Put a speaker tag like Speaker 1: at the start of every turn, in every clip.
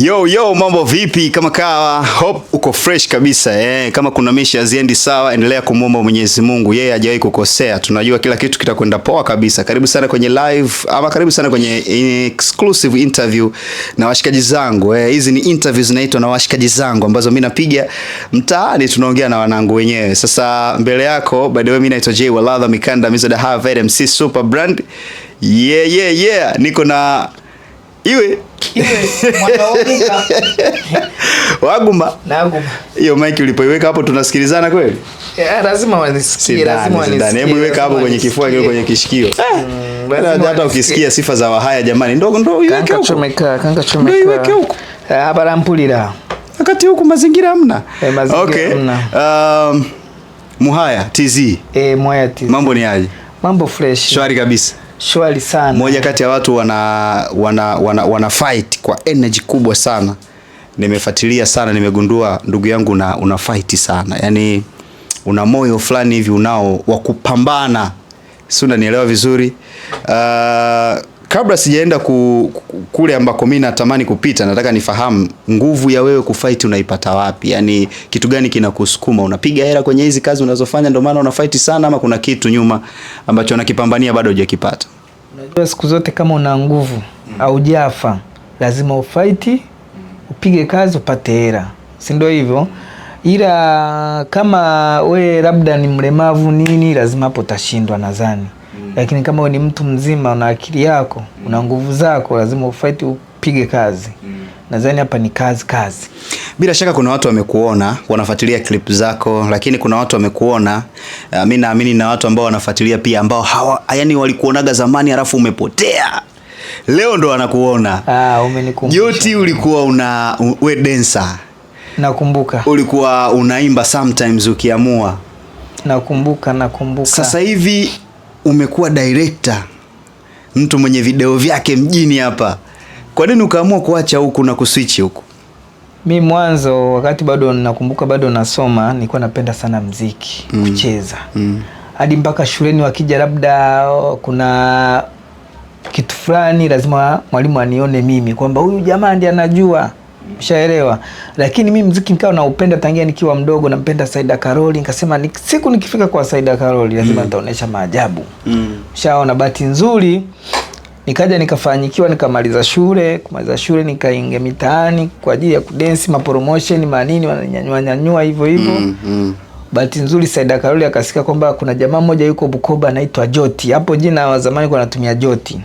Speaker 1: Yo, mambo vipi? Kama kawa, hope uko fresh kabisa. Kama kuna misha haziendi sawa, endelea kumuomba Mwenyezi Mungu. Yeye hajawahi kukosea. Tunajua kila kitu kitakwenda poa kabisa. Karibu sana kwenye live, ama karibu sana kwenye exclusive interview na washikaji zangu. Hizi ni interviews zinaitwa na washikaji zangu ambazo mimi napiga mtaani, tunaongea na wanangu wenyewe. Sasa mbele yako, by the way, mimi naitwa Jay Waladha Mikanda, Mr. Harvard MC Super Brand. Yeah. Niko na Iwe Waguma. Hiyo mic ulipoiweka hapo tunasikilizana kweli?
Speaker 2: Lazima wanisikie, lazima wanisikie.
Speaker 1: Hebu iweka hapo kwenye kifua kile kwenye kishikio. Hata ukisikia sifa za Wahaya jamani, ndio iweke huko.
Speaker 2: Kanga chomeka.
Speaker 1: Ndio iweke huko.
Speaker 2: Hapa rampulira.
Speaker 1: Wakati huko mazingira hamna.
Speaker 2: Okay.
Speaker 1: Muhaya TZ.
Speaker 2: Muhaya TZ.
Speaker 1: Mambo ni aje?
Speaker 2: Mambo fresh.
Speaker 1: Shwari kabisa.
Speaker 2: Shwari sana.
Speaker 1: Moja kati ya watu wana fight kwa energy kubwa sana. Nimefuatilia sana, nimegundua ndugu yangu una fight sana. Yaani una moyo fulani hivi unao wa kupambana. Si unanielewa vizuri? Kabla sijaenda kule ambako mimi natamani kupita, nataka nifahamu nguvu ya wewe kufight unaipata wapi? Yaani kitu gani kinakusukuma? Unapiga hela kwenye hizi kazi unazofanya ndio maana una fight sana, ama kuna kitu nyuma ambacho unakipambania bado hujakipata?
Speaker 2: Unajua siku zote kama una nguvu au jafa, lazima ufight, upige kazi upate hela. Si ndio hivyo? Ila kama we labda ni mlemavu nini, lazima hapo utashindwa nadhani. Lakini kama wewe ni mtu mzima, una akili yako, una nguvu zako, lazima ufight, upige kazi. Nadhani hapa ni kazi.
Speaker 1: Bila shaka kuna watu wamekuona, wanafuatilia clip zako, lakini kuna watu wamekuona, mimi naamini na watu ambao wanafuatilia pia ambao yani walikuonaga zamani halafu umepotea. Leo ndo wanakuona.
Speaker 2: Umenikumbusha.
Speaker 1: Joti ulikuwa we dancer.
Speaker 2: Nakumbuka.
Speaker 1: Ulikuwa unaimba sometimes ukiamua.
Speaker 2: Nakumbuka.
Speaker 1: Sasa hivi umekuwa director, mtu mwenye video vyake mjini hapa. Kwa nini ukaamua kuacha huku na kuswitch huku?
Speaker 2: Mimi mwanzo wakati bado nakumbuka bado nasoma, nilikuwa napenda sana muziki, kucheza. Hadi mpaka shuleni wakija labda kuna kitu fulani lazima mwalimu anione mimi kwamba huyu jamaa ndiye anajua. Ushaelewa? Lakini mimi muziki nikao naupenda tangia nikiwa mdogo, nampenda Saida Karoli, nikasema siku nikifika kwa Saida Karoli lazima nitaonesha maajabu. Ushaona, bahati nzuri nikaja nikafanyikiwa, nikamaliza shule. Kumaliza shule nikaingia mitaani kwa ajili ya kudensi, mapromotion manini, wananyanyua hivyo. Bahati nzuri Saida Karoli akasikia kwamba kuna jamaa mmoja yuko Bukoba anaitwa Joti. Hapo jina wa zamani kwa natumia Joti.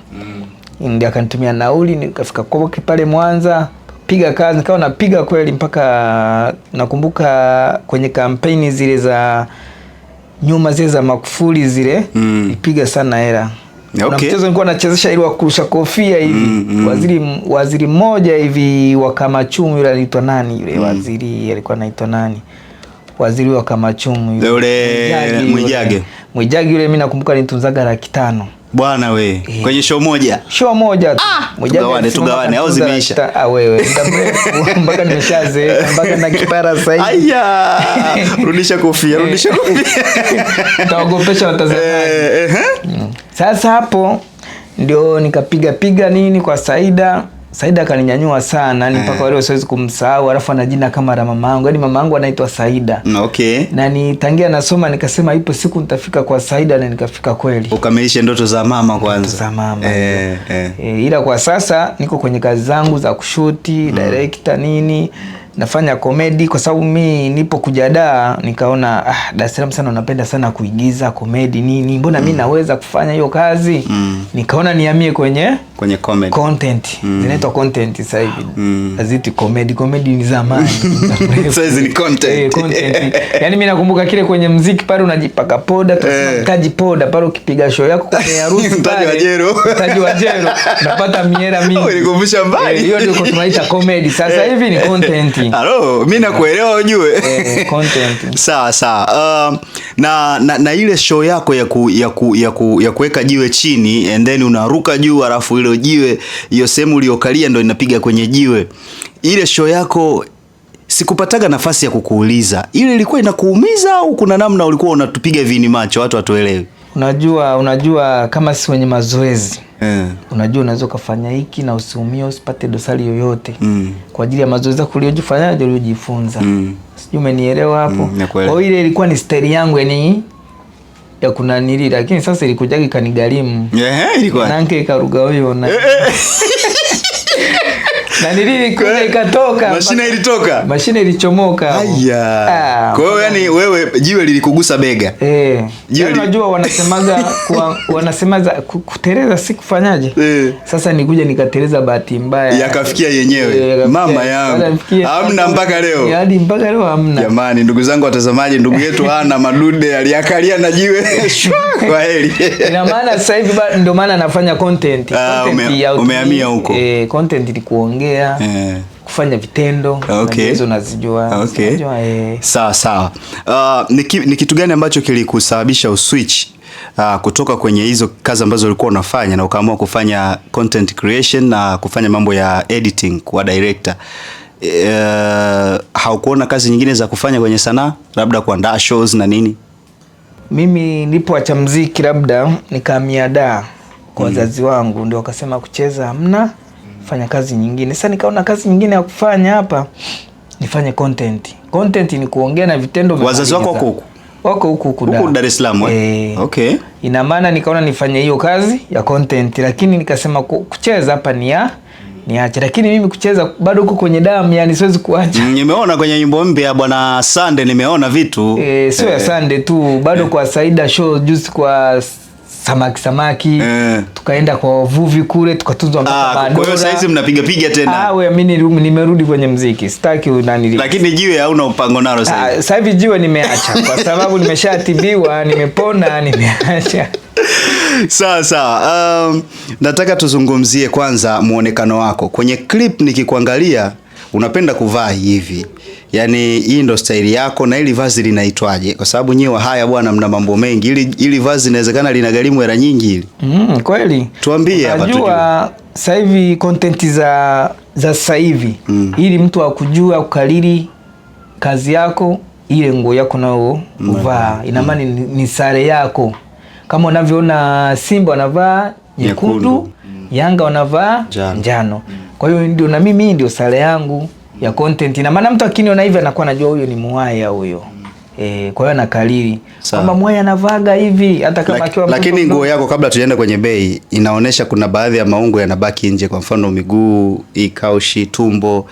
Speaker 2: Ndio akanitumia nauli, nikafika kwa pale Mwanza, piga kazi, nikawa napiga kweli mpaka nakumbuka kwenye kampeni zile za nyuma zile za Magufuli zile, nipiga sana hela. Okay. Na mchezo nilikuwa nachezesha ile wa kurusha kofia hivi. Waziri mmoja hivi wa Kamachumu yule anaitwa nani yule waziri, alikuwa anaitwa nani? Waziri wa Kamachumu
Speaker 1: yule
Speaker 2: Mwijage yule, mimi nakumbuka nitunzaga 500,000.
Speaker 1: Bwana we, kwenye show moja tu. Tugawane au zimeisha?
Speaker 2: Wewe mpaka nimeshazeeka, mpaka na kipara sasa hivi.
Speaker 1: Rudisha kofia.
Speaker 2: Taogopesha watazamaji. Sasa hapo ndio nikapiga nini kwa Saida akaninyanyua sana, ni mpaka leo siwezi kumsahau. Alafu ana jina kama la mamangu, yaani mamangu anaitwa Saida.
Speaker 1: Okay.
Speaker 2: Na nitangia nasoma nikasema ipo siku nitafika kwa Saida, na nikafika kweli.
Speaker 1: Ukamilisha ndoto za mama kwanza.
Speaker 2: Za mama. Ila kwa sasa niko kwenye kazi zangu za kushuti, director nini, nafanya comedy kwa sababu mimi nipo kujadaa, nikaona Dar es Salaam sana napenda sana kuigiza comedy nini, mbona mimi naweza kufanya hiyo kazi. Nikaona nihamie kwenye
Speaker 1: comedy
Speaker 2: content. Zinaitwa content sasa hivi. Aziti comedy ni zamani.
Speaker 1: Sasa hizi ni content.
Speaker 2: Yaani mimi nakumbuka kile kwenye muziki pale unajipaka poda, tunahitaji poda pale ukipiga show yako kwenye harusi pale. Mtaji wa jero. Unapata miera mingi.
Speaker 1: Ulikumbusha mbali.
Speaker 2: Hiyo ndio tunaita comedy. Sasa hivi ni content.
Speaker 1: Mimi nakuelewa ujue.
Speaker 2: Content.
Speaker 1: Sawa. Na ile show yako ya kuweka jiwe chini and then unaruka juu, alafu ile jiwe hiyo sehemu uliokalia ndio inapiga kwenye jiwe. Ile show yako sikupataga nafasi ya kukuuliza. Ile ilikuwa inakuumiza au kuna namna ulikuwa unatupiga vini macho watu watuelewe?
Speaker 2: Unajua kama si wenye mazoezi. Unajua unaweza kufanya hiki na usiumie, usipate dosari yoyote. Kwa ajili ya mazoezi yako uliojifanyaje, uliojifunza. Sijui umenielewa hapo. Kwa hiyo ile ilikuwa ni style yangu yani ya kunanili, lakini sasa ilikuja ikanigharimu.
Speaker 1: Ilikuwa
Speaker 2: nanke ikaruga huyo na na nilili kuja ikatoka. Mashine ilichomoka.
Speaker 1: Haya. Kwa hiyo yani wewe jiwe lilikugusa bega.
Speaker 2: Jiwe unajua wanasemaza kuteleza si kufanyaje? Sasa nikuja nikateleza bahati mbaya.
Speaker 1: Yakafikia yenyewe. Mama yangu. Hamna mpaka leo.
Speaker 2: Hadi mpaka leo hamna.
Speaker 1: Jamani ndugu zangu watazamaji, ndugu yetu ana madude aliakalia na jiwe. Kwa heri.
Speaker 2: Ina maana sasa hivi ndio maana nafanya content.
Speaker 1: Umehamia huko.
Speaker 2: Content ni kuongea, kufanya vitendo. Hizo unazijua.
Speaker 1: Sawa. Ni kitu gani ambacho kilikusababisha uswitch kutoka kwenye hizo kazi ambazo ulikuwa unafanya na ukaamua kufanya content creation na kufanya mambo ya editing kwa director? Haukuona kazi nyingine za kufanya kwenye sanaa, labda kuandaa shows na nini?
Speaker 2: Mimi nilipoacha muziki labda nikahamia Dar kwa wazazi wangu, ndio wakasema kucheza hamna, fanya kazi nyingine. Sasa nikaona kazi nyingine ya kufanya hapa nifanye content. Content ni kuongea na vitendo.
Speaker 1: Wazazi wako
Speaker 2: wako huku
Speaker 1: Dar es Salaam? Okay.
Speaker 2: Ina maana nikaona nifanye hiyo kazi ya content, lakini nikasema kucheza hapa niache, lakini mimi kucheza bado huko kwenye damu, yani siwezi kuacha.
Speaker 1: Nimeona kwenye nyimbo mpya bwana Sande, nimeona vitu
Speaker 2: sio ya Sande tu, bado kwa Saida show juzi kwa samaki tukaenda kwa wavuvi kule tukatuzwa mpaka Madora.
Speaker 1: Kwa hiyo sasa hizi mnapiga tena?
Speaker 2: Wewe mimi nimerudi kwenye muziki, sitaki unanili.
Speaker 1: Lakini jiwe hauna upango nalo sasa hivi?
Speaker 2: Sasa hivi jiwe nimeacha kwa sababu nimeshatibiwa, nimepona, nimeacha.
Speaker 1: Sawa. Nataka tuzungumzie kwanza muonekano wako kwenye clip. Nikikuangalia unapenda kuvaa hivi, yani hii ndo style yako, na ili vazi linaitwaje? Kwa sababu nyewe haya bwana mna mambo mengi. Ili vazi inawezekana linagharimu hela nyingi hili.
Speaker 2: Kweli.
Speaker 1: Tuambie hapa tujue. Unajua
Speaker 2: sasa hivi content za sasa hivi ili mtu akujua ukalili kazi yako, ile nguo yako nao uvaa ina maana ni sare yako. Kama unavyoona Simba wanavaa nyekundu, Yanga wanavaa njano. Kwa hiyo ndio na mimi ndio sare yangu ya content. Na maana mtu akiniona hivi anakuwa anajua huyo ni Mwaya huyo. Kwa hiyo nakalili kama Mwaya anavaga hivi hata kama akiwa.
Speaker 1: Lakini nguo yako, kabla tuende kwenye bei, inaonesha kuna baadhi ya maungo yanabaki nje, kwa mfano miguu, ikaushi, tumbo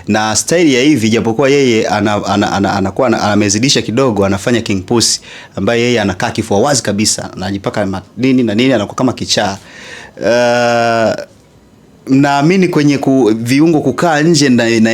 Speaker 1: na style ya hivi, japokuwa yeye anakuwa amezidisha kidogo, anafanya King Pussy ambaye yeye anakaa kifua wazi kabisa, anajipaka nini na nini, anakuwa kama kichaa. Naamini kwenye viungo kukaa nje na